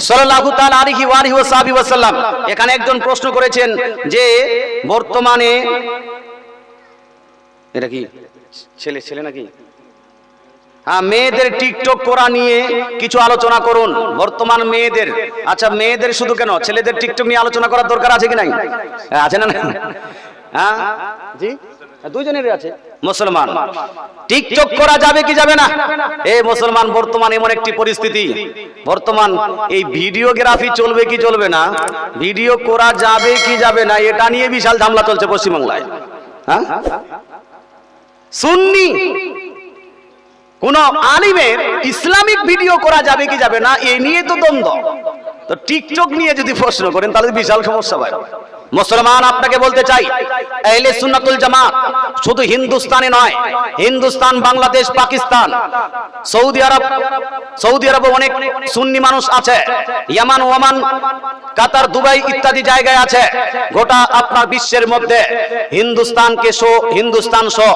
সাল্লাল্লাহু তাআলা আলাইহি ওয়া আলিহি ওয়াসাল্লাম। এখানে একজন প্রশ্ন করেছেন যে বর্তমানে এটা কি ছেলে নাকি? হ্যাঁ, মেয়েদের টিকটক করা নিয়ে কিছু আলোচনা করুন। বর্তমান মেয়েদের, আচ্ছা মেয়েদের শুধু কেন, ছেলেদের টিকটক নিয়ে আলোচনা করার দরকার আছে কি নাই? আছে না? হ্যাঁ জি, দুইজনেরই আছে। মুসলমান টিকটক করা যাবে কি যাবে না? এই মুসলমান, বর্তমান এমন একটি পরিস্থিতি, বর্তমান এই ভিডিওগ্রাফি চলবে কি চলবে না, ভিডিও করা যাবে কি যাবে না, এটা নিয়ে বিশাল ঝামেলা চলছে পশ্চিমবাংলায়। হ্যাঁ, সুন্নি কোন আলিমের ইসলামিক ভিডিও করা যাবে কি যাবে না, এই নিয়ে তো দ্বন্দ্ব। তো টিকটক নিয়ে যদি প্রশ্ন করেন তাহলে বিশাল সমস্যা হয়। মুসলমান, আপনাকে বলতে চাই, আহলে সুন্নাতুল জামাত শুধু হিন্দুস্তানে নয়, হিন্দুস্তান, বাংলাদেশ, পাকিস্তান, সৌদি আরব অনেক সুন্নি মানুষ আছে, ইয়ামান, ওমান, কাতার, দুবাই ইত্যাদি জায়গায় আছে। গোটা আপনার বিশ্বের মধ্যে হিন্দুস্তান সহ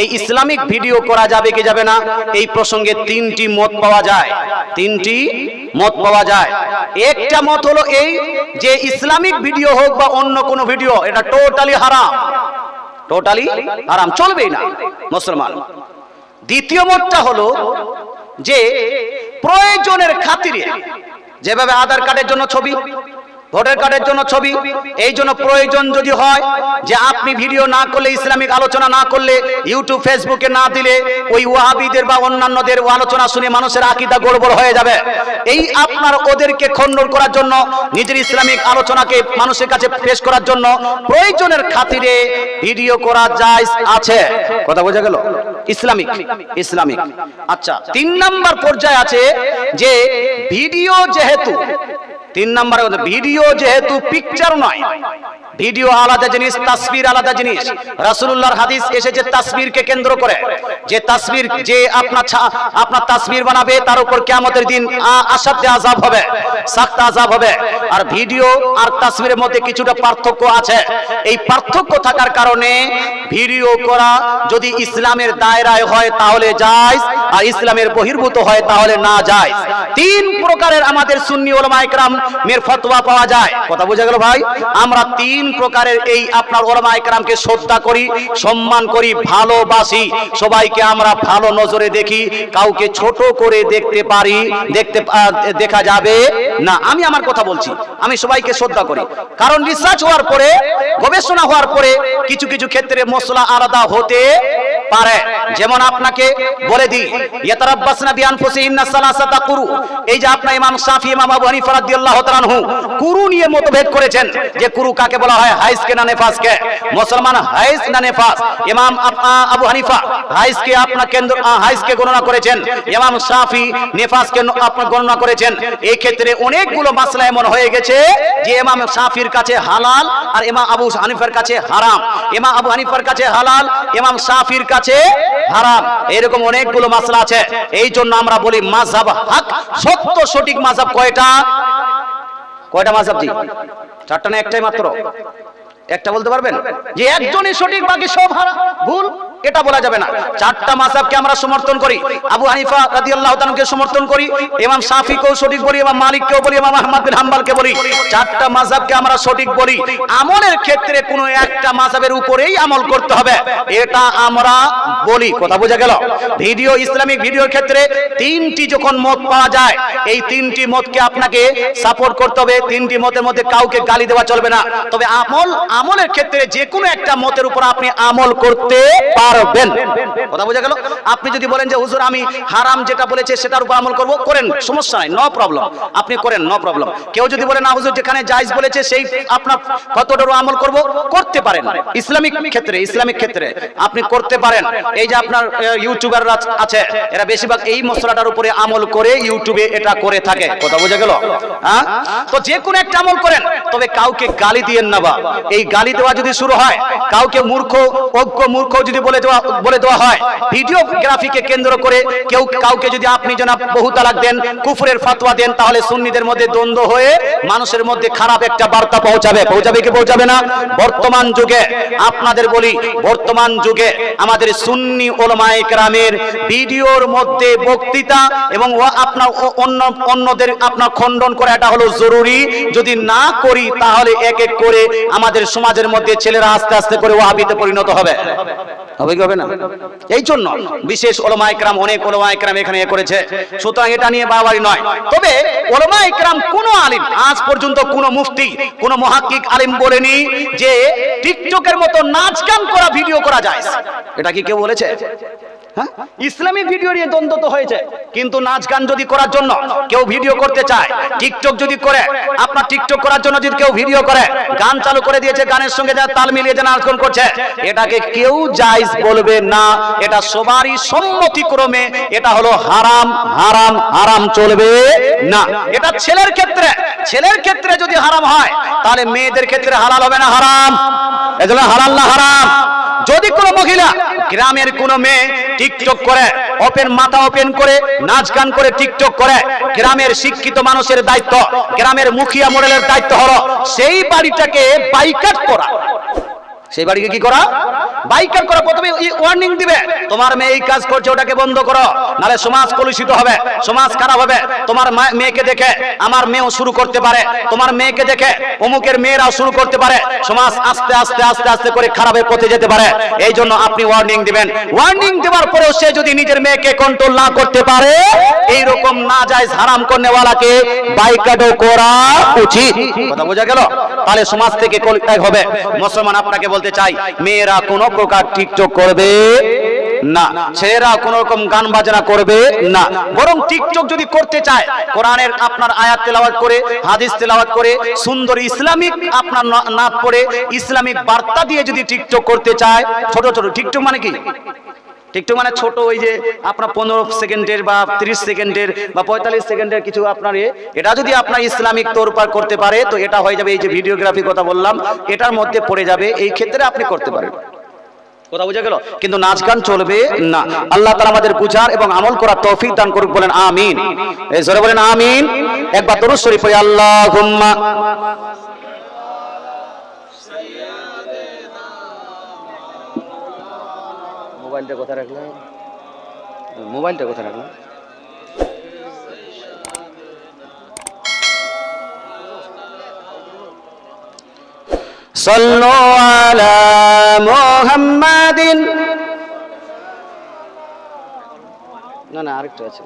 এই ইসলামিক ভিডিও করা যাবে কি যাবে না, এই প্রসঙ্গে তিনটি মত পাওয়া যায়। তিনটি মত পাওয়া যায়। একটা মত হলো এই যে ইসলামিক ভিডিও হোক বা অন্য কোনো ভিডিও, এটা টোটালি হারাম, টোটালি হারাম, চলবেই না মুসলমান। দ্বিতীয় মতটা হলো যে প্রয়োজনের খাতিরে, যেভাবে আধার কার্ডের জন্য ছবি, ভোটার কার্ডের জন্য ছবি, এই জন্য প্রয়োজন যদি হয় যে আপনি ভিডিও না করলে, ইসলামিক আলোচনা না করলে, ইউটিউব ফেসবুকে না দিলে ওই ওয়াহাবিদের বা অন্যান্যদের আলোচনা শুনে মানুষের আকীদা গড়বড় হয়ে যাবে, এই আপনার ওদেরকে খণ্ডন করার জন্য, নিজের ইসলামিক আলোচনাকে মানুষের কাছে পেশ করার জন্য প্রয়োজনের খাতিরে ভিডিও করা জায়েজ আছে। কথা বোঝা গেল? ইসলামিক। আচ্ছা, 3 নাম্বার পর্যায়ে আছে যে ভিডিও যেহেতু, 3 নম্বরে ভিডিও যেহেতু পিকচার নয়, ভিডিও আলাদা জিনিস, তাসবির আলাদা জিনিস। রাসূলুল্লাহর হাদিস এসেছে তাসবিরকে কেন্দ্র করে, যে তাসবির, যে আপনার তাসবির বানাবে তার উপর কিয়ামতের দিন আসাধ্য আযাব হবে, সখত আযাব হবে। আর ভিডিও আর তাসবিরের মধ্যে কিছুটা পার্থক্য আছে। এই পার্থক্য থাকার কারণে ভিডিও করা যদি ইসলামের দায়রায় হয় তাহলে জায়েজ, আর ইসলামের বহির্ভূত হয় তাহলে না জায়েজ। 3 প্রকারের আমাদের সুন্নি উলামায়ে কেরাম মের ফতোয়া পাওয়া যায়। কথা বোঝা গেল ভাই? আমরা 3 প্রকারের এই আপনার উলামায়ে কেরামকে শ্রদ্ধা করি, সম্মান করি, ভালোবাসি। সবাইকে আমরা ভালো নজরে দেখি, কাউকে ছোট করে দেখতে পারি, দেখা যাবে না। আমি আমার কথা বলছি, আমি সবাইকে শ্রদ্ধা করি, কারণ রিসার্চ হওয়ার পরে, গবেষণা হওয়ার পরে কিছু কিছু ক্ষেত্রে মসলা আলাদা হতে পারে। যেমন আপনাকে বলে দিই, ইয়াতারাব্বাসনা বিআনফুসিহিন্না সালাসাতা কুরু, এই যে আপনার ইমাম শাফি, ইমাম আবু হানিফা রাদিয়াল্লাহু তাআলা আনহু কুরু নিয়ে মতভেদ করেছেন, যে কুরু কাকে বলা হয়, হাইজকে না নেফাসকে। মুসলমান হাইজ না নেফাস, ইমাম আবু হানিফা হাইজকে আপনার কেন্দ্র, হাইজকে গণনা করেছেন, ইমাম শাফি নেফাসকে আপনার গণনা করেছেন। এই ক্ষেত্রে অনেকগুলো মাসলা এমন হয়ে গেছে যে ইমাম শাফির কাছে হালাল আর ইমাম আবু হানিফার কাছে হারাম, ইমাম আবু হানিফার কাছে হালাল, ইমাম শাফির কাছে হারাম। এরকম অনেকগুলো মাসলা আছে। এই জন্য আমরা বলি মাযহাব হক, সত্য সঠিক মাযহাব কয়টা মাযহাব? জি, 4টা না একটাই মাত্র? একটা বলতে পারবেন? যে একজনই সঠিক, বাকি সব ভুল, এটা বলা যাবে না। 4টা মাযহাবকে আমরা সমর্থন করি। আবু হানিফা রাদিয়াল্লাহু তাআলা কে সমর্থন করি, ইমাম শাফিকেও সঠিক বলি, ইমাম মালিককেও বলি, ইমাম আহমদ বিন হাম্বলকে বলি। 4টা মাযহাবকে আমরা সঠিক বলি। আমলের ক্ষেত্রে কোনো একটা মাযহাবের উপরেই আমল করতে হবে, এটা আমরা বলি। কথা বোঝা গেল? ভিডিও, ইসলামিক ভিডিওর ক্ষেত্রে 3টি যখন মত পাওয়া যায়, এই 3টি মতকে আপনাকে সাপোর্ট করতে হবে। 3টি মতের মধ্যে কাউকে গালি দেওয়া চলবে না। তবে আমলের ক্ষেত্রে যে কোনো একটা মতের উপর আপনি আমল করতে পারবেন। কথা বোঝা গেল? আপনি যদি বলেন যে হুজুর আমি হারাম যেটা বলেছে সেটার উপর আমল করব, করেন, সমস্যা নাই, নো প্রবলেম, আপনি করেন, নো প্রবলেম। কেউ যদি বলে না হুজুর যেখানে জায়েজ বলেছে সেই আপনার কতটারও আমল করব, করতে পারেন। ইসলামিক ক্ষেত্রে আপনি করতে পারেন। এই যে আপনার ইউটিউবাররা আছে, এরা বেশিরভাগ এই মশলাটার উপরে আমল করে ইউটিউবে এটা করে থাকে। কথা বোঝা গেল? হ্যাঁ, তো যে কোনো একটা আমল করেন, তবে কাউকে গালি দিয়েন না। বা এই গালি দেওয়া যদি শুরু হয়, কাউকে মূর্খ, অজ্ঞ মূর্খ যদি বলে বলে দেওয়া হয় ভিডিওগ্রাফিকে কেন্দ্র করে কেউ কাউকে যদি আপনি জনাব বহু তালাক দেন, কুফরের ফতোয়া দেন, তাহলে সুন্নিদের মধ্যে দ্বন্দ্ব হয়ে মানুষের মধ্যে খারাপ একটা বার্তা পৌঁছাবে কি পৌঁছাবে না? বর্তমান যুগে আপনাদের বলি, বর্তমান যুগে আমাদের সুন্নি উলামায়ে কেরামের ভিডিওর মধ্যে বক্তৃতা এবং আপনার অন্যদের আপনার খণ্ডন করা এটা হলো জরুরি। যদি না করি তাহলে এক এক করে আমাদের সমাজের মধ্যে ছেলেরা আস্তে আস্তে করে ওয়াহাবিতে পরিণত হবে কি হবে না? এই জন্য বিশেষ উলামায়ে কেরাম, অনেক উলামায়ে কেরাম এখানে করেছে, সুতরাং এটা নিয়ে বাড়াবাড়ি নয়। তবে উলামায়ে কেরাম কোন আলিম আজ পর্যন্ত কোন মুফতি, কোন মুহাক্কিক আলিম বলেনি যে টিকটকের মতো নাচ গান করা ভিডিও করা যায়। এটা কি কেউ বলেছে? হ্যাঁ, ইসলামিক ভিডিও নিয়ে দ্বন্দ্ব তো হয়েছে, কিন্তু নাচ গান যদি করার জন্য কেউ ভিডিও করতে চায়, টিকটক যদি করে, আপনার টিকটক করার জন্য যদি কেউ ভিডিও করে, গান চালু করে দিয়েছে, গানের সঙ্গে যা তাল মিলিয়ে যে নাচ গান করছে, এটাকে কেউ জায়েজ বলবে না। এটা সবারই সম্মতিক্রমে এটা হলো হারাম, হারাম, হারাম, চলবে না। এটা ছেলের ক্ষেত্রে যদি হারাম হয়, তাহলে মেয়েদের ক্ষেত্রে হালাল হবে না হারাম? এজন্য হালাল না হারাম? যদি কোনো মহিলা, গ্রামের কোনো মেয়ে টিকটক করে, মাথা ওপেন করে নাচ গান করে টিকটক করে, গ্রামের শিক্ষিত মানুষের দায়িত্ব, গ্রামের মুখিয়া মডেলের দায়িত্ব হলো সেই বাড়িটাকে বাইকাট করা। সেই বাড়িকে কি করা? বাইকাট করা। প্রথমে ওয়ার্নিং দিবে, তোমার মেয়ে এই কাজ করছে, ওটাকে বন্ধ করো, নালে সমাজ কলুষিত হবে, সমাজ খারাপ হবে। তোমার মেয়েকে দেখে আমার মেয়েও শুরু করতে পারে, তোমার মেয়েকে দেখে অমুকের মেয়েরাও শুরু করতে পারে, সমাজ আস্তে আস্তে আস্তে আস্তে করে খারাপের পথে যেতে পারে। এই জন্য আপনি ওয়ার্নিং দিবেন। ওয়ার্নিং দেওয়ার পরেও সে যদি নিজের মেয়েকে কন্ট্রোল না করতে পারে, এই রকম নাজায়েজ হারাম করনেওয়ালাকে বাইকাটও করা উচিত। কথা বোঝা গেল? তাহলে সমাজ থেকে কলকাতা হবে। মুসলমান আপনাকে বলতে চাই, মেয়েরা কোনো প্রকার টিকটক করবে না, ছেলেরা কোন রকম গান বাজনা করবে না। বরং টিকটক যদি করতে চায়, কোরআনের আপনার আয়াত তেলাওয়াত করে, হাদিস তেলাওয়াত করে, সুন্দর ইসলামিক আপনার নাত পড়ে, ইসলামিক বার্তা দিয়ে যদি টিকটক করতে চায়, ছোট ছোট টিকটক মানে কি? টিকটক মানে ছোট, ওই যে আপনার 15 সেকেন্ডের বা 30 সেকেন্ডের বা 45 সেকেন্ডের কিছু আপনার এটা যদি আপনার ইসলামিক তোরপার করতে পারে, তো এটা হয়ে যাবে এই যে ভিডিওগ্রাফি কথা বললাম, এটার মধ্যে পড়ে যাবে। এই ক্ষেত্রে আপনি করতে পারেন। কথা বুঝা গেল? কিন্তু নাচ গান চলবে না। আল্লাহ তাআলা আমাদের বুঝার এবং আমল করার তৌফিক দান করুক, বলেন আমিন। এই জোরে বলেন আমিন। একবার দরুদ শরীফ পড়ি, আল্লাহুম্মা মোবাইলটা কোথায় রাখলাম? মোবাইলটা কোথায় রাখলাম? সাল্লু আলা মুহাম্মাদিন। না আরেকটা আছে।